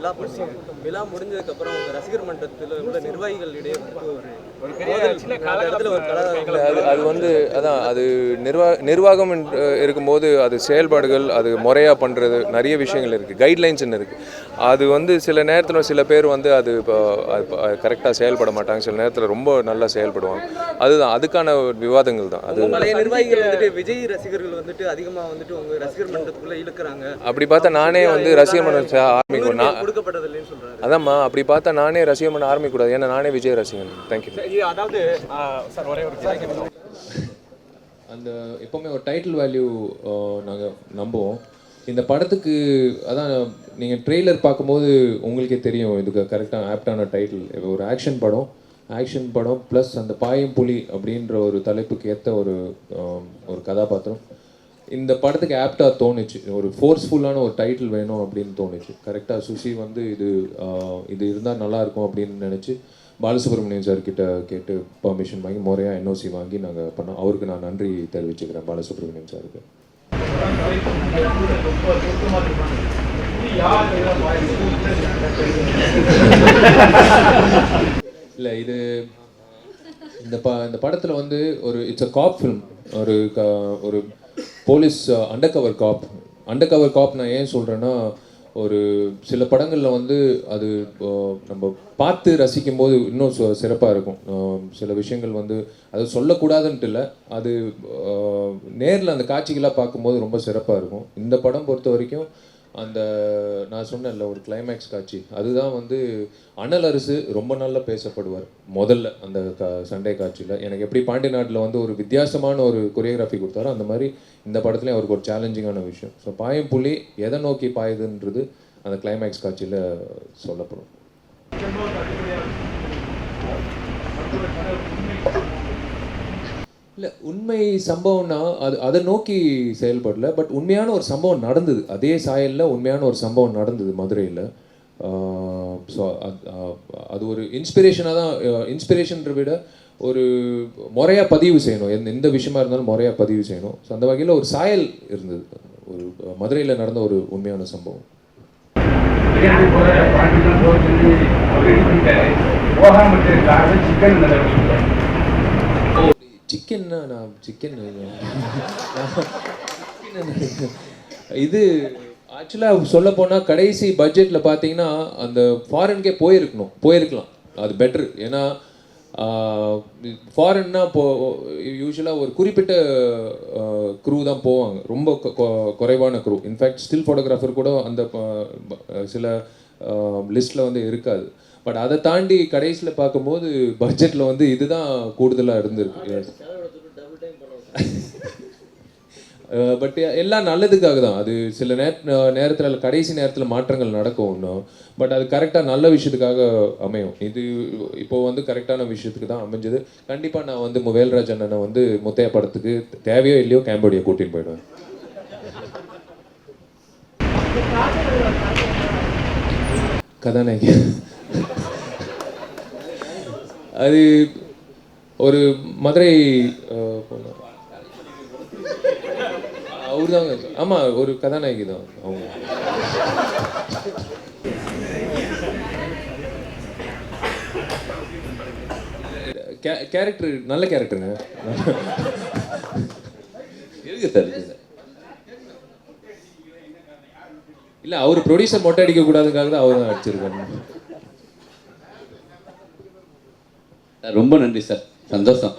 விழா பண்ணீங்க. விழா முடிஞ்சதுக்கப்புறம் உங்கள் ரசிகர் மன்றத்தில் உள்ள நிர்வாகிகளிடையே ஒரு பெரிய அது வந்து அதான் அது நிர்வாகம் இருக்கும்போது அது செயல்பாடுகள் அது முறையாக பண்ணுறது நிறைய விஷயங்கள் இருக்குது, கைட்லைன்ஸ்ன்னு இருக்குது. அது வந்து சில நேரத்தில் சில பேர் வந்து அது இப்போ கரெக்டாக செயல்பட மாட்டாங்க, சில நேரத்தில் ரொம்ப நல்லா செயல்படுவாங்க. அதுதான் அதுக்கான விவாதங்கள் தான். அது பழைய நிர்வாகிகள் வந்துட்டு விஜய் ரசிகர்கள் வந்துட்டு அதிகமாக வந்துட்டு உங்கள் ரசிகர் மன்றத்துக்குள்ளே இழுக்கிறாங்க. அப்படி பார்த்தா நானே வந்து ரசிகர் மன்றம் ஆரம்பிக்கணும் கொடுக்கப்பட்டதில்லைன்னு சொல்கிறாரு. அதாம்மா, அப்படி பார்த்தா நானே ரசிகர் மன்றம் ஆரம்பிக்கக்கூடாது, ஏன்னா நானே விஜய் ரசிகன். தேங்க்யூ. அதாவது சார் ஒரே ஒரு அந்த எப்போவுமே ஒரு டைட்டில் வேல்யூ நாங்கள் நம்புவோம். இந்த படத்துக்கு அதான் நீங்கள் ட்ரெய்லர் பார்க்கும்போது உங்களுக்கே தெரியும் இதுக்கு கரெக்டாக ஆப்டான டைட்டில். ஒரு ஆக்ஷன் படம் ப்ளஸ் அந்த பாயும் புலி அப்படின்ற ஒரு தலைப்புக்கு ஏற்ற ஒரு கதாபாத்திரம் இந்த படத்துக்கு ஆப்டாக தோணுச்சு. ஒரு ஃபோர்ஸ்ஃபுல்லான ஒரு டைட்டில் வேணும் அப்படின்னு தோணுச்சு. கரெக்டாக சுசி வந்து இது இருந்தால் நல்லாயிருக்கும் அப்படின்னு நினச்சி பாலசுப்ரமணியன் சார் கிட்ட கேட்டு பர்மிஷன் வாங்கி முறையாக என்ஓசி வாங்கி நாங்கள் பண்ணோம். அவருக்கு நான் நன்றி தெரிவிச்சுக்கிறேன், பாலசுப்ரமணியன் சாருக்கு. இல்லை, இந்த படத்தில் வந்து இட்ஸ் அ காப் ஃபிலிம். ஒரு போலீஸ் அண்டர் காப் நான் ஏன் சொல்கிறேன்னா, ஒரு சில படங்களில் வந்து அது நம்ம பார்த்து ரசிக்கும் போது இன்னும் சிறப்பாக இருக்கும். சில விஷயங்கள் வந்து அது சொல்லக்கூடாதுன்ட்டு இல்லை, அது நேரில் அந்த காட்சிகளாக பார்க்கும்போது ரொம்ப சிறப்பாக இருக்கும். இந்த படம் பொறுத்த வரைக்கும் அந்த நான் சொன்னேன்ல ஒரு கிளைமேக்ஸ் காட்சி, அதுதான் வந்து அனல் அரசு ரொம்ப நல்லா பேசப்படுவார் முதல்ல அந்த சண்டை காட்சியில். எனக்கு எப்படி பாண்டி நாட்டில் வந்து ஒரு வித்தியாசமான ஒரு கொரியோகிராஃபி கொடுத்தாரோ அந்த மாதிரி இந்த படத்துலேயும் அவருக்கு ஒரு சேலஞ்சிங்கான விஷயம். ஸோ பாயும் புலி எதை நோக்கி பாயுதுன்றது அந்த கிளைமேக்ஸ் காட்சியில் சொல்லப்படும். இல்லை, உண்மை சம்பவம்னா அதை நோக்கி செயல்படல, பட் உண்மையான ஒரு சம்பவம் நடந்தது. அதே சாயலில் உண்மையான ஒரு சம்பவம் நடந்தது மதுரையில். ஸோ அது ஒரு இன்ஸ்பிரேஷன்ற விட ஒரு முறையாக பதிவு செய்யணும். எந்த விஷயமா இருந்தாலும் முறையாக பதிவு செய்யணும். ஸோ அந்த வகையில் ஒரு சாயல் இருந்தது. ஒரு மதுரையில் நடந்த ஒரு உண்மையான சம்பவம். சிக்கன்னா நான் சிக்கன் இது ஆக்சுவலாக சொல்ல போனால் கடைசி பட்ஜெட்டில் பார்த்தீங்கன்னா அந்த ஃபாரின்கே போயிருக்கலாம், அது பெட்ரு. ஏன்னா ஃபாரின்னா யூஸ்வலாக ஒரு குறிப்பிட்ட க்ரூ தான் போவாங்க, ரொம்ப குறைவான க்ரூ. இன்ஃபேக்ட் ஸ்டில் ஃபோட்டோகிராஃபர் கூட அந்த சில லிஸ்ட்டில் வந்து இருக்காது. பட் அதை தாண்டி கடைசியில் பார்க்கும்போது பட்ஜெட்டில் வந்து இதுதான் கூடுதலாக இருந்திருக்கு. பட் எல்லாம் நல்லதுக்காக தான். அது சில நேரத்தில் கடைசி நேரத்தில் மாற்றங்கள் நடக்கும் ஒன்றும், பட் அது கரெக்டாக நல்ல விஷயத்துக்காக அமையும். இது இப்போ வந்து கரெக்டான விஷயத்துக்கு தான் அமைஞ்சது. கண்டிப்பாக நான் வந்து வேல்ராஜ் அண்ணனை வந்து முத்தையா படத்துக்கு தேவையோ இல்லையோ கேம்போடியா கூட்டின்னு போயிடுவேன். கதாநாயகி அது ஒரு மதுரை அவரு தாங்க. ஆமாம், ஒரு கதாநாயகி தான் அவங்க. கேரக்டர் நல்ல கேரக்டருங்க இருக்கு சார். இல்லை, அவர் ப்ரொடியூசர் மொட்டை அடிக்க கூடாதுக்காக தான் அவர் தான் அடிச்சிருக்காரு. ரொம்ப நன்றி சார், சந்தோஷம்.